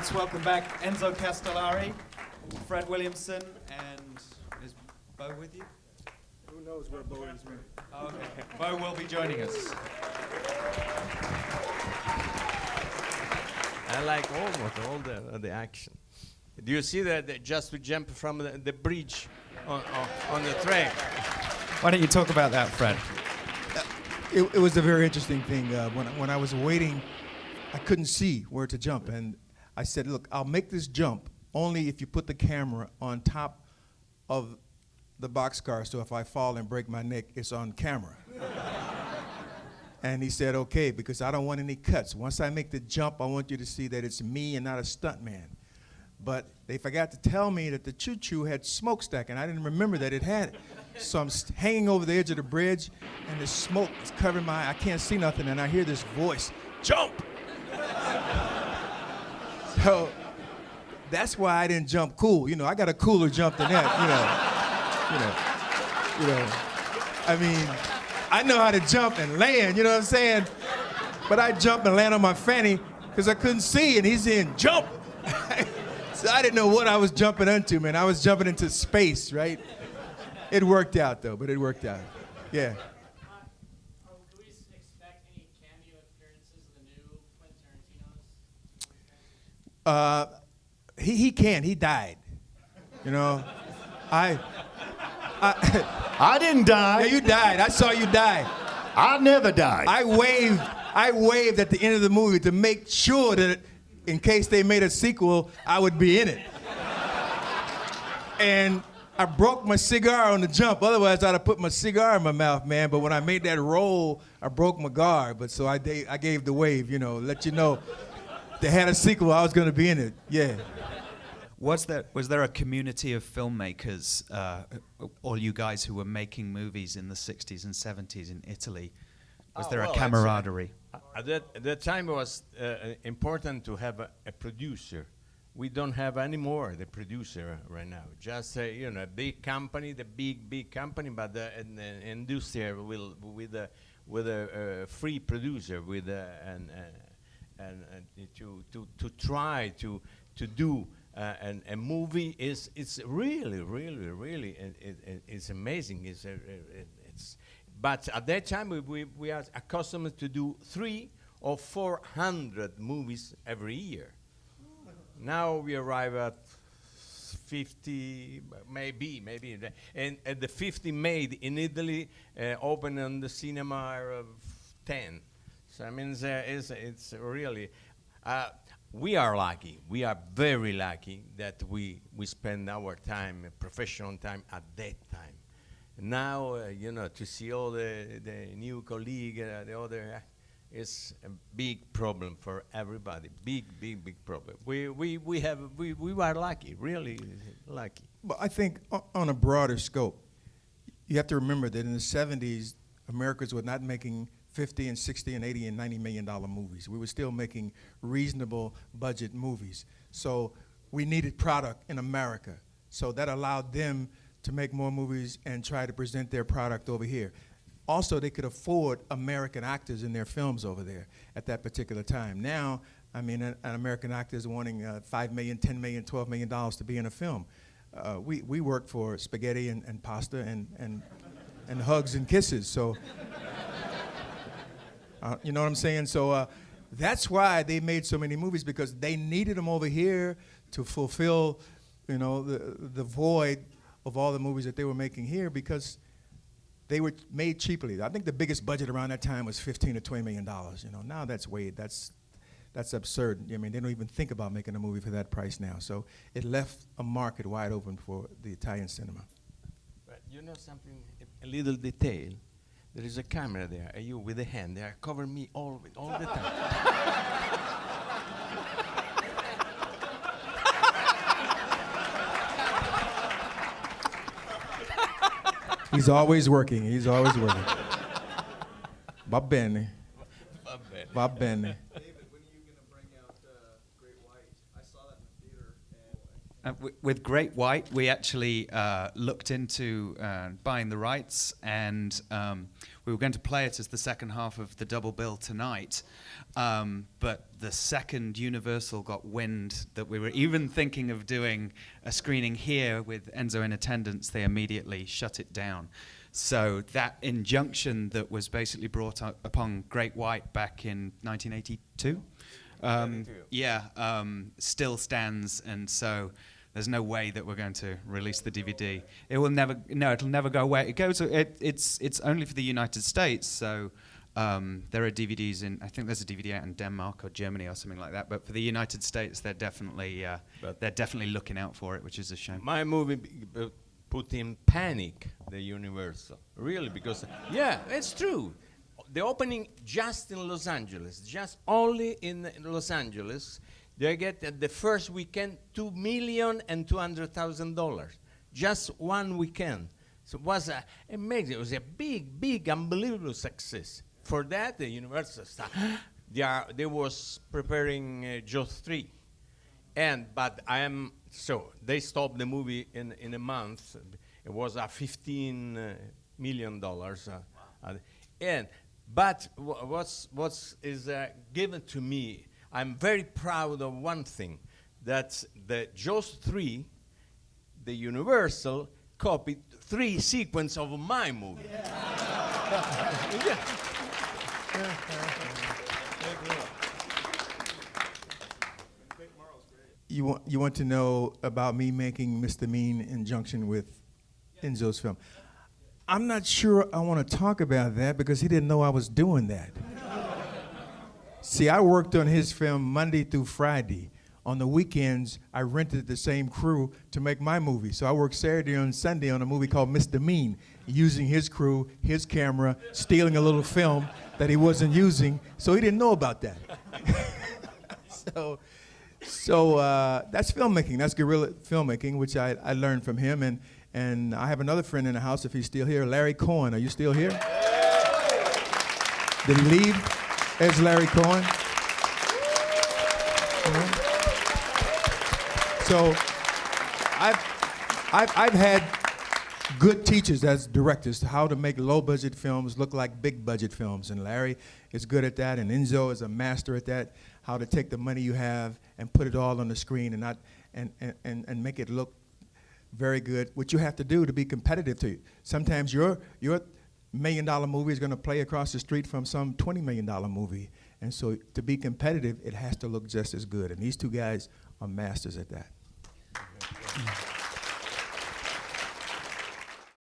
Let's welcome back Enzo Castellari, Fred Williamson, and is Bo with you? Who knows where Bo is, man? Oh, okay. Bo will be joining us. I like almost all the action. Do you see that just to jump from the bridge on the train? Why don't you talk about that, Fred? It was a very interesting thing. When I was waiting, I couldn't see where to jump, and I said, look, I'll make this jump only if you put the camera on top of the boxcar, so if I fall and break my neck, it's on camera. And he said, okay, because I don't want any cuts. Once I make the jump, I want you to see that it's me and not a stuntman. But they forgot to tell me that the choo-choo had smokestack, and I didn't remember that it had it. So I'm hanging over the edge of the bridge, and the smoke is covering my eye. I can't see nothing, and I hear this voice, jump! So that's why I didn't jump cool. You know, I got a cooler jump than that, you know. I mean, I know how to jump and land, you know what I'm saying? But I jump and land on my fanny because I couldn't see, and he's saying, jump! So I didn't know what I was jumping into, man. I was jumping into space, right? It worked out, though, but it worked out. Yeah. Can we expect any cameo appearances of the new Quentin Tarantino's? He can't. He died. You know, I didn't die. Yeah, you died. I saw you die. I never died. I waved at the end of the movie to make sure that in case they made a sequel, I would be in it. And I broke my cigar on the jump. Otherwise, I'd have put my cigar in my mouth, man. But when I made that roll, I broke my guard. But so I gave the wave, you know, let you know. If they had a sequel, I was going to be in it. Yeah. Was there a community of filmmakers, all you guys who were making movies in the 60s and 70s in Italy? Was there a camaraderie? At that time, it was important to have a producer. We don't have any more the producer right now. Just a big company, the big company, but an industry with a free producer, with and to try to do a movie it's really it's amazing. But at that time we are accustomed to do 300 or 400 movies every year. Now we arrive at 50, maybe, and the 50 made in Italy open on the cinema of 10. So I mean, it's really. We are lucky. We are very lucky that we spend our time, professional time, at that time. Now, to see all the new colleagues, the other, is a big problem for everybody. Big problem. We are lucky, really lucky. But I think on a broader scope, you have to remember that in the 70s, Americans were not making 50 and 60 and 80 and 90 million dollar movies. We were still making reasonable budget movies. So we needed product in America. So that allowed them to make more movies and try to present their product over here. Also, they could afford American actors in their films over there at that particular time. Now, I mean, an American actor is wanting $5 million, $10 million, $12 million to be in a film. We work for spaghetti and pasta and hugs and kisses. So, you know what I'm saying? So that's why they made so many movies, because they needed them over here to fulfill, the void of all the movies that they were making here, because they were made cheaply. I think the biggest budget around that time was $15 to $20 million. Now that's absurd. I mean, they don't even think about making a movie for that price now. So it left a market wide open for the Italian cinema. But you know something, a little detail. There is a camera there, and you with a hand, they are covering me all the time. He's always working. He's always working. Va bene. Va bene. David, when are you going to bring out Great White? I saw that in the theater, and With Great White, we actually looked into buying the rights, and we were going to play it as the second half of the double bill tonight. But the second Universal got wind that we were even thinking of doing a screening here with Enzo in attendance, they immediately shut it down. So that injunction that was basically brought upon Great White back in 1982, still stands, and so there's no way that we're going to release the DVD. It will never, no, it'll never go away. It's only for the United States, so there are DVDs in, I think there's a DVD out in Denmark or Germany or something like that, but for the United States, they're definitely looking out for it, which is a shame. My movie put in panic the Universal, really, because, yeah, it's true. The opening just in Los Angeles, just only in Los Angeles, they get at the first weekend $2,200,000, just one weekend. So it was amazing. It was a big, big, unbelievable success. For that, the Universal they was preparing Jaws 3, but so they stopped the movie in a month. It was $15 million, but what's given to me, I'm very proud of one thing, that the Jaws 3, the Universal copied 3 sequences of my movie. Yeah. You want to know about me making Mr. Mean in conjunction with Enzo's film. I'm not sure I want to talk about that because he didn't know I was doing that. See, I worked on his film Monday through Friday. On the weekends, I rented the same crew to make my movie. So I worked Saturday and Sunday on a movie called Mr. Mean, using his crew, his camera, stealing a little film that he wasn't using. So he didn't know about that. So that's filmmaking. That's guerrilla filmmaking, which I learned from him. And I have another friend in the house, if he's still here, Larry Cohen. Are you still here? Did he leave? There's Larry Cohen. So I've had good teachers as directors how to make low-budget films look like big-budget films, and Larry is good at that, and Enzo is a master at that, how to take the money you have and put it all on the screen and make it look very good, what you have to do to be competitive to you. Sometimes your $1 million movie is going to play across the street from some $20 million movie, and so to be competitive, it has to look just as good, and these two guys are masters at that.